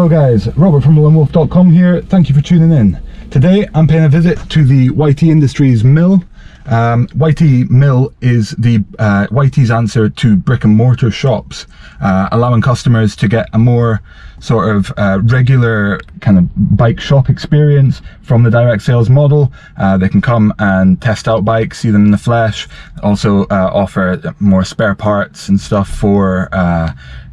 Hello guys, Robert from loamwolf.com here. Thank you for tuning in. Today I'm paying a visit to the YT Industries mill. YT mill is the YT's answer to brick and mortar shops, allowing customers to get a more sort of regular kind of bike shop experience from the direct sales model. They can come and test out bikes, see them in the flesh, also offer more spare parts and stuff for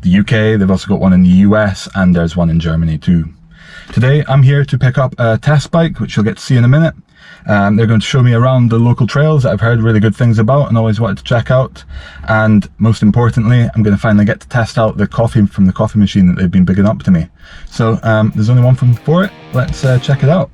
the UK. They've also got one in the US and there's one in Germany too. Today I'm here to pick up a test bike, which you'll get to see in a minute. They're going to show me around the local trails that I've heard really good things about and always wanted to check out. And most importantly, I'm going to finally get to test out the coffee from the coffee machine that they've been bigging up to me. So there's only one thing for it. Let's check it out.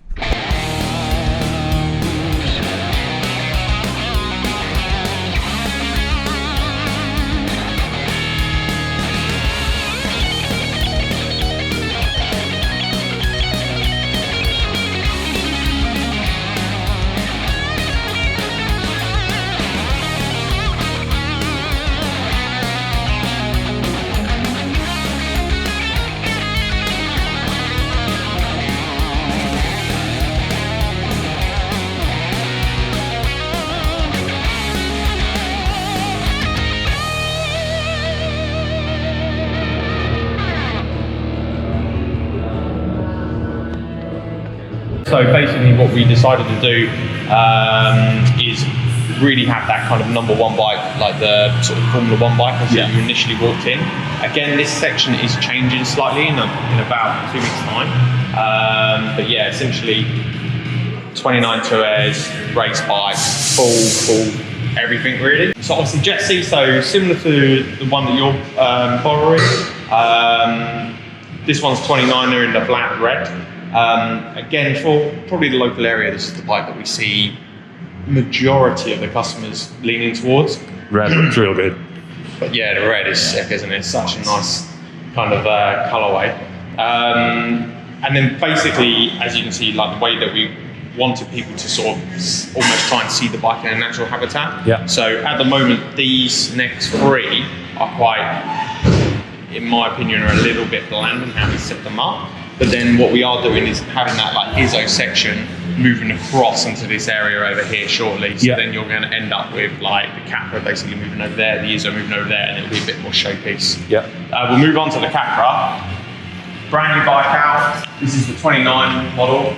So basically what we decided to do is really have that kind of #1 bike, like the sort of Formula 1 bike as you initially walked in. Again, this section is changing slightly in about 2 weeks' time. But yeah, essentially 29 2airs, race bike, full everything really. So obviously Jeffsy, so similar to the one that you're borrowing. This one's 29er in the black red. Again, for probably the local area, this is the bike that we see majority of the customers leaning towards. Red looks real good. But yeah, the red is sick, isn't it? It's such a nice kind of colourway. And then basically, as you can see, like the way that we wanted people to sort of almost try and see the bike in a natural habitat. Yeah. So at the moment, these next three are quite, in my opinion, are a little bit bland in how we set them up. But then what we are doing is having that like ISO section moving across into this area over here shortly. So then you're going to end up with like the Capra basically moving over there, the ISO moving over there, and it'll be a bit more showpiece. Yeah. We'll move on to the Capra. Brand new bike out. This is the 29 model.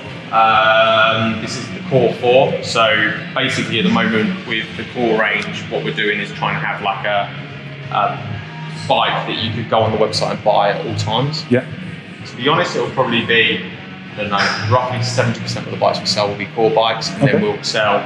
This is the Core 4. So basically at the moment with the Core range, what we're doing is trying to have like a bike that you could go on the website and buy at all times. Yeah. To be honest, it'll probably be, I don't know, roughly 70% of the bikes we sell will be core bikes, and then we'll sell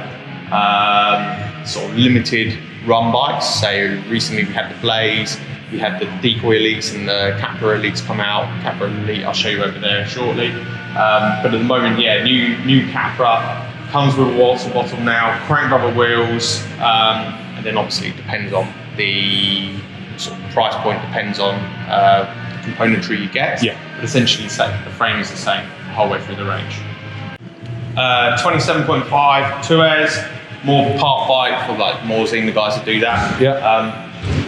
sort of limited run bikes. So recently we had the Blaze, we had the Decoy Elites and the Capra Elites come out. Capra Elite, I'll show you over there shortly. But at the moment, yeah, new Capra, comes with a water bottle now, crank rubber wheels, and then obviously it depends on the sort of price point, depends on componentry you get, but essentially the frame is the same the whole way through the range. 27.5 2airs, more of a part bike for like Morzine, the guys that do that.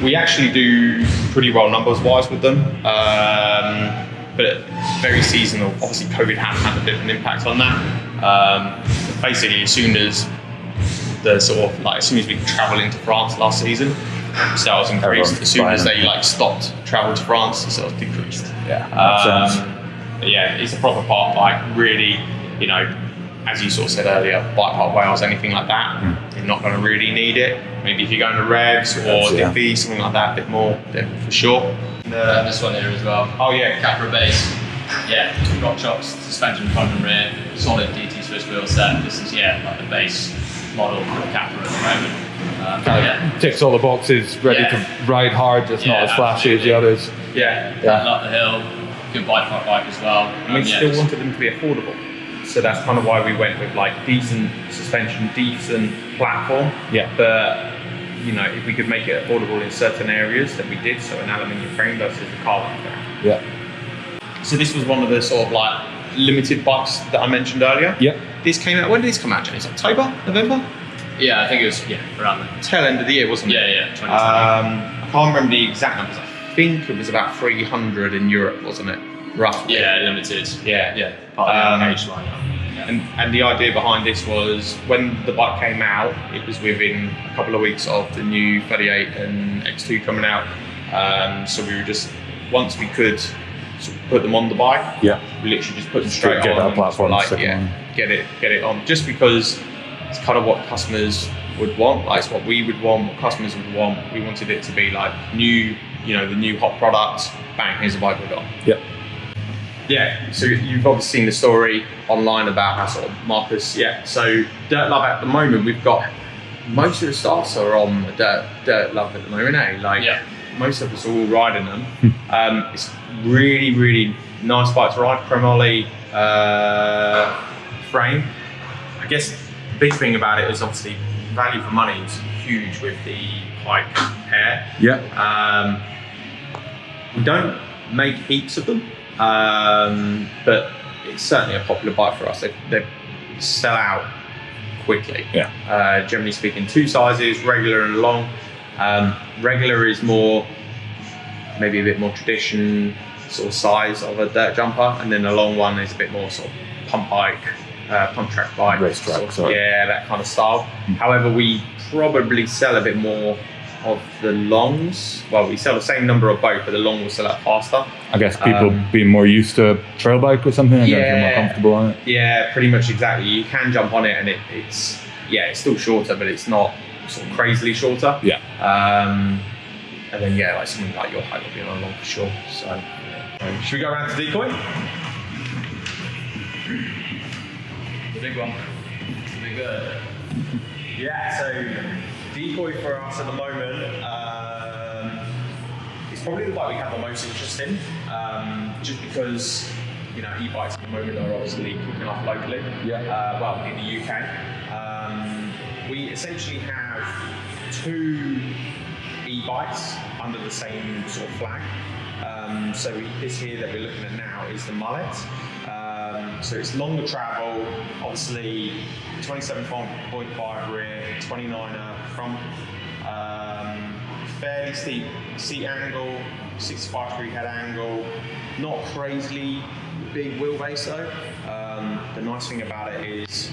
We actually do pretty well numbers wise with them, but very seasonal. Obviously COVID has had a bit of an impact on that. Basically as soon as as soon as we travelled into France last season, sales increased. As soon as they stopped travel to France, the sales decreased. Yeah, it's a proper part bike. Really, as you sort of said earlier, bike park Wales, anything like that, you're not going to really need it. Maybe if you're going to Revs or Diffie, something like that, a bit more, then for sure. This one here as well. Oh yeah, Capra base. Yeah, rock shocks, suspension front and rear, solid DT Swiss wheel set. This is like the base model for the Capra at the moment. Ticks all the boxes, ready to ride hard, just not as flashy as the others. Up the hill, good bike as well. And we still wanted them to be affordable. So that's kind of why we went with decent suspension, decent platform. But if we could make it affordable in certain areas, then we did. So an aluminium frame versus a carbon frame. So this was one of the sort of limited bikes that I mentioned earlier. This came out, when did this come out, James? October, November? Yeah, I think it was around the tail end of the year, wasn't it? Yeah, 2020. I can't remember the exact numbers. I think it was about 300 in Europe, wasn't it? roughly. Yeah, limited. Yeah. Part of the age lineup. And the idea behind this was when the bike came out, it was within a couple of weeks of the new 38 and X2 coming out. So we were just, once we could sort of put them on the bike, we literally just put them straight get on. that platform, like, stick them on. get it on. Just because it's kind of what customers would want, like it's what we would want, what customers would want. We wanted it to be like new, you know, the new hot product, bang, here's a bike we've got. Yeah, so you've obviously seen the story online about how sort of Marcus, so Dirt Love at the moment, we've got, most of the staffs are on Dirt Love at the moment, Like, most of us are all riding them. It's really, really nice bike to ride, chromoly frame. I guess the big thing about it is obviously value for money is huge with the Pike pair. We don't make heaps of them. But it's certainly a popular bike for us. They sell out quickly. Generally speaking, two sizes, regular and long. Regular is more, maybe a bit more tradition sort of size of a dirt jumper, and then the long one is a bit more sort of pump bike, pump track bike. Racetrack, that kind of style. However, we probably sell a bit more of the longs. Well, we sell the same number of both, but the long will sell out faster. I guess people being more used to a trail bike or something, and they're more comfortable on it. Yeah, pretty much exactly. You can jump on it, and it's still shorter, but it's not sort of crazily shorter. And then like something like your height will be on a long for sure. So should we go around to decoy? The big one. The big bird. So decoy for us at the moment, it's probably the bike we have the most interest in, just because, you know, e-bikes at the moment are obviously kicking off locally, well, in the UK. We essentially have two e-bikes under the same sort of flag. So this here that we're looking at now is the Mullet. So it's longer travel, obviously 27.5 rear, 29er front, fairly steep seat angle, 65-degree head angle, not crazily big wheelbase though. The nice thing about it is,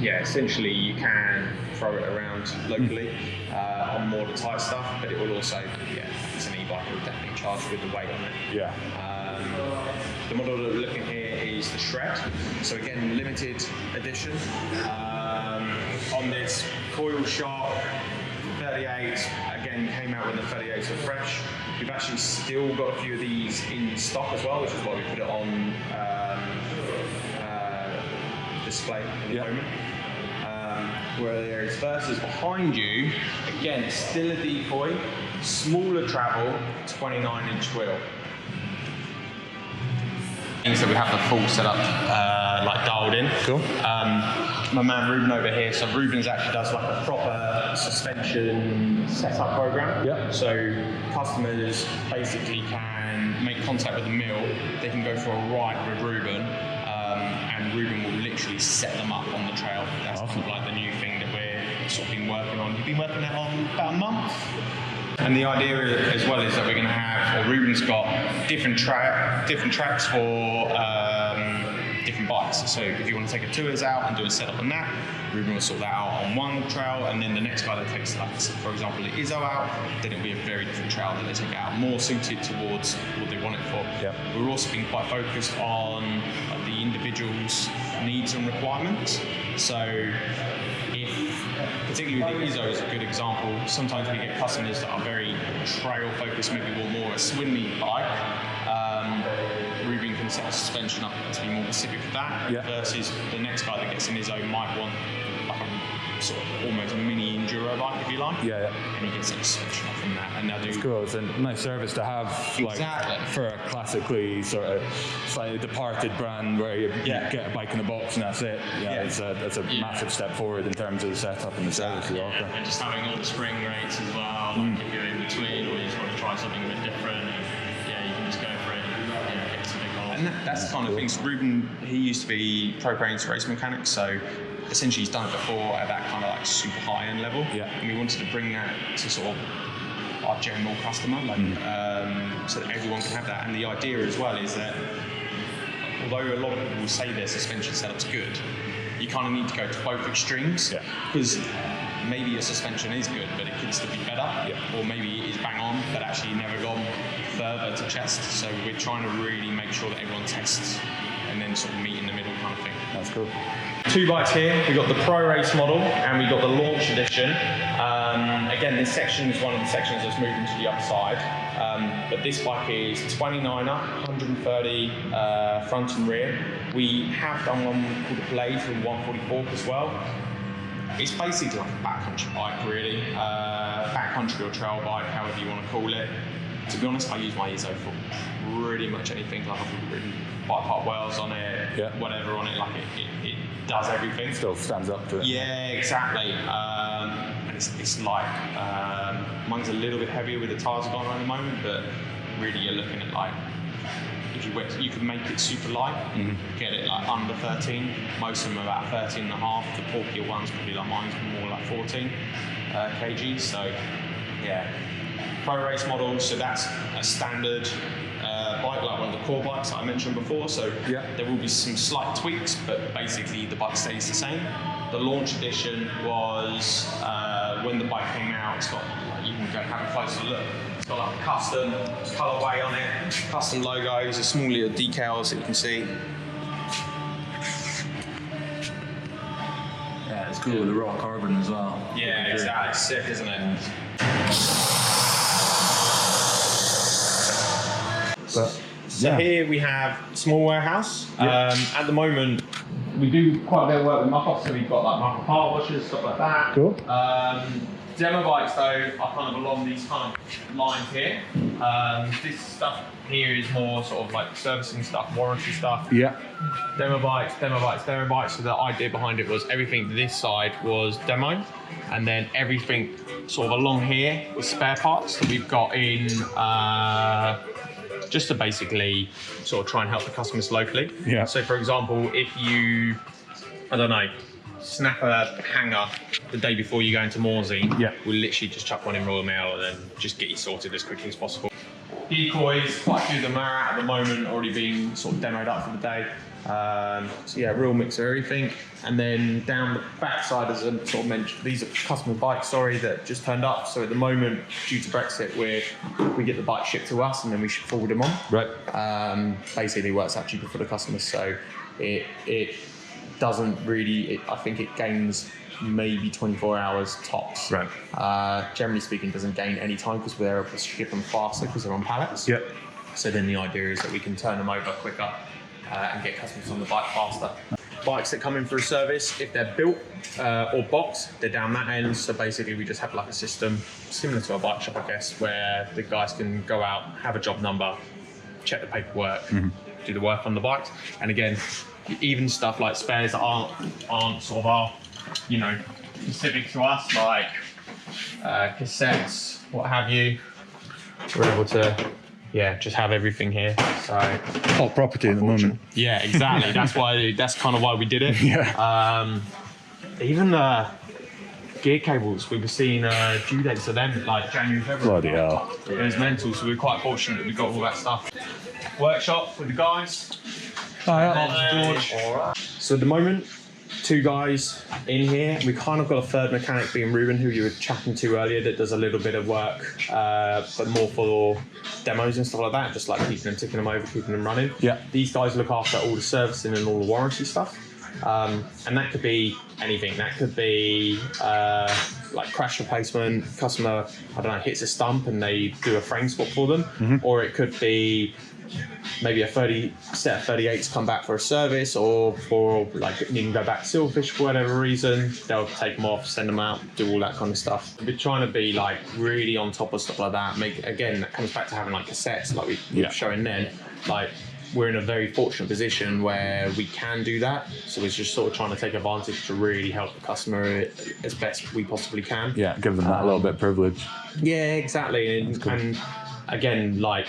essentially you can throw it around locally on more of the tight stuff, but it will also, it's an e-bike, it will definitely charge with the weight on it. The model that we're looking at here is the Shred. So again, limited edition. On this coil shop, 38, again, came out when the 38s were fresh. We've actually still got a few of these in stock as well, which is why we put it on display at the moment. Whereas versus behind you, again, still a decoy, smaller travel, 29-inch wheel. So we have the full setup like dialed in. Cool. My man Ruben over here, so Ruben's actually does like a proper suspension setup program. So customers basically can make contact with the mill, they can go for a ride with Ruben, and Ruben will literally set them up on the trail. That's kind of like the new thing that we're sort of been working on. You've been working that on about a month? And the idea as well is that we're going to have, or Ruben's got different tracks for different bikes. So if you want to take a tours out and do a setup on that, Ruben will sort that out on one trail, and then the next guy that takes, like, for example, the Izzo out, then it'll be a very different trail that they take out, more suited towards what they want it for. We're also being quite focused on the individual's needs and requirements. So particularly the Izzo is a good example. Sometimes we get customers that are very trail focused, maybe want more a swim meet bike. Ruben can set a suspension up to be more specific for that, versus the next guy that gets an Izzo might want like a sort of almost mini enduro bike, if you like. And he can set a suspension up from that. And now It's cool. It's a nice service to have, like, for a classically sort of slightly departed brand where you get a bike in a box and that's it. It's a massive step forward in terms of the setup and the service you offer. And just having all the spring rates as well, like if you're in between or you just want to try something a bit different, you can just go for it and get some big holes. And that's the kind of thing. So Ruben, he used to be pro paints race mechanic, so essentially he's done it before at that kind of like super high end level. And we wanted to bring that to sort of our general customer, like so that everyone can have that. And the idea as well is that although a lot of people will say their suspension setup's good, you kind of need to go to both extremes, because maybe your suspension is good, but it could still be better, or maybe it is bang on, but actually never gone further to test. So we're trying to really make sure that everyone tests and then sort of meet in the middle kind of thing. That's cool. 2 bikes here. We've got the Pro Race model and we've got the Launch Edition. Again, this section is one of the sections that's moving to the other side. But this bike is 29er, 130 front and rear. We have done one called a Blade from 144 as well. It's basically like a backcountry bike, really. Backcountry or trail bike, however you want to call it. To be honest, I use my ESO for pretty much anything. Like I've ridden bike park Wales on it, whatever on it. Like it does everything. Still stands up to it. Yeah, exactly. And it's like mine's a little bit heavier with the tyres going on at the moment, but really you're looking at like, if you could make it super light, get it like under 13. Most of them are about 13 and a half. The bulkier ones probably like mine's more like 14 kg. So yeah, Pro Race model. So that's a standard bike, like one of the core bikes that I mentioned before. So there will be some slight tweaks, but basically the bike stays the same. The Launch Edition was when the bike came out. It's got, like, you can go have a closer look. It's got like a custom colorway on it, custom logos, a small little decals that you can see. Yeah, it's cool with the raw carbon as well. Yeah, exactly. It's sick, isn't it? So here we have small warehouse. At the moment, we do quite a bit of work with muck-offs, so we've got like muck car washers, stuff like that. Cool. Demo bikes though are kind of along these kind of lines here. This stuff here is more sort of like servicing stuff, warranty stuff. Yeah. Demo bikes. So the idea behind it was everything this side was demo, and then everything sort of along here was spare parts that we've got in just to basically sort of try and help the customers locally. Yeah. So for example, if you, I don't know, snap a hanger the day before you go into Morsey, we'll literally just chuck one in Royal Mail and then just get you sorted as quickly as possible. Decoys, quite a few of them are at the moment already being sort of demoed up for the day. So yeah, real mix of everything. And then down the back side, as I sort of mentioned, these are customer bikes, that just turned up. So at the moment, due to Brexit, we get the bike shipped to us and then we should forward them on. Right. Basically works out cheaper for the customers. So it doesn't really, I think it gains maybe 24 hours tops. Right. Generally speaking, doesn't gain any time because we're able to ship them faster because they're on pallets. Yep. So then the idea is that we can turn them over quicker and get customers on the bike faster. Bikes that come in for a service, if they're built or boxed, they're down that end. So basically we just have like a system similar to a bike shop, I guess, where the guys can go out, have a job number, check the paperwork, do the work on the bikes. And again, even stuff like spares that aren't sort of our, you know, specific to us, like cassettes, what have you. We're able to, just have everything here. So Hot property at the moment. yeah, exactly. That's kind of why we did it. Yeah. Even gear cables, we were seeing due dates of them like January, February. Bloody hell. It was mental, so we were quite fortunate that we got all that stuff. Workshop with the guys. George. So at the moment, 2 guys in here. We kind of got a third mechanic being Ruben, who you were chatting to earlier, that does a little bit of work, but more for demos and stuff like that, just like keeping them, ticking them over, keeping them running. Yeah. These guys look after all the servicing and all the warranty stuff. And that could be anything. That could be like crash replacement, customer, I don't know, hits a stump and they do a frame swap for them. Or it could be maybe a set of 38s come back for a service, or for like needing to go back to Silverfish for whatever reason, they'll take them off, send them out, do all that kind of stuff. We're trying to be like really on top of stuff like that. Again, that comes back to having like cassettes like we were showing then. Like we're in a very fortunate position where we can do that. So we're just sort of trying to take advantage to really help the customer as best we possibly can. Yeah, give them that little bit of privilege. Yeah, exactly. And again, like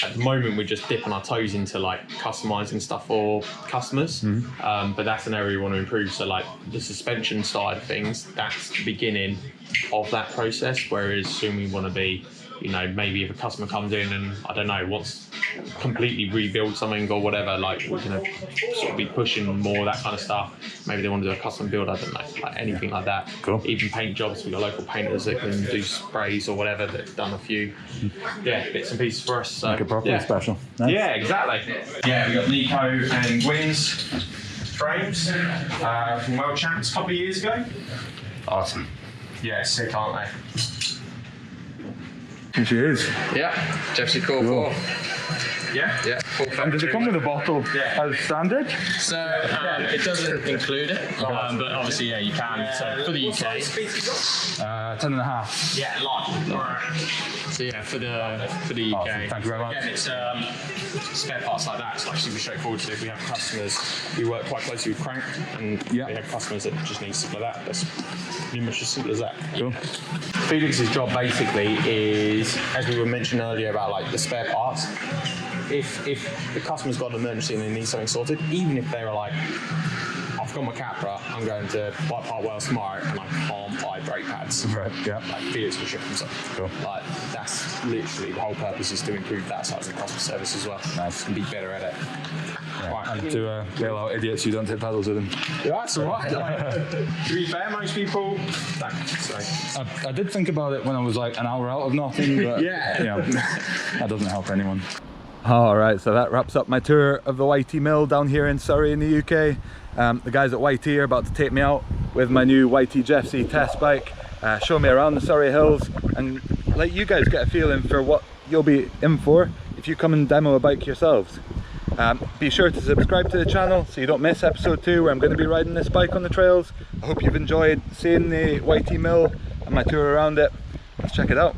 at the moment we're just dipping our toes into like customizing stuff for customers, but that's an area we want to improve. So like the suspension side of things, that's the beginning of that process, whereas soon we want to be you know, maybe if a customer comes in and I don't know, wants completely rebuild something or whatever, like we're gonna sort of be pushing more that kind of stuff. Maybe they want to do a custom build, I don't know, like anything like that. Cool. Even paint jobs, we've got local painters that can do sprays or whatever, that have done a few bits and pieces for us. So Make it properly special. Nice. yeah, exactly. Yeah, we got Nico and Gwynn's frames from World Champs a couple of years ago. Awesome. Yeah, sick, aren't they? Here she is. Yeah, Jeffsy Core 4. Yeah. And does it come with a bottle as standard? So it doesn't include it, but obviously yeah, you can. So for the UK, 10.5. Yeah, large. so yeah, for the UK. Awesome. Thank you very much. Again, it's spare parts like that. It's like super straightforward. So if we have customers, we work quite closely with Crank, and we have customers that just need stuff like that. That's pretty much as simple as that. Cool. Felix's job basically is, as we were mentioning earlier about like the spare parts, if the customer's got an emergency and they need something sorted, even if they're like, I've got my Capra, I'm going to buy part Wales tomorrow and I can't buy brake pads. Right, yeah. Like Felix will ship them stuff. Cool. Like that's literally the whole purpose, is to improve that side of the customer service as well. Nice. And be better at it. Right. And to bail out idiots who don't take pedals with them. Yeah, that's alright. Like, to be fair, most people don't. So. I did think about it when I was like an hour out of nothing, but that doesn't help anyone. Alright, so that wraps up my tour of the YT mill down here in Surrey in the UK. The guys at YT are about to take me out with my new YT Jeffsy test bike, show me around the Surrey hills and let you guys get a feeling for what you'll be in for if you come and demo a bike yourselves. Be sure to subscribe to the channel so you don't miss episode 2 where I'm going to be riding this bike on the trails. I hope you've enjoyed seeing the YT mill and my tour around it. Let's check it out.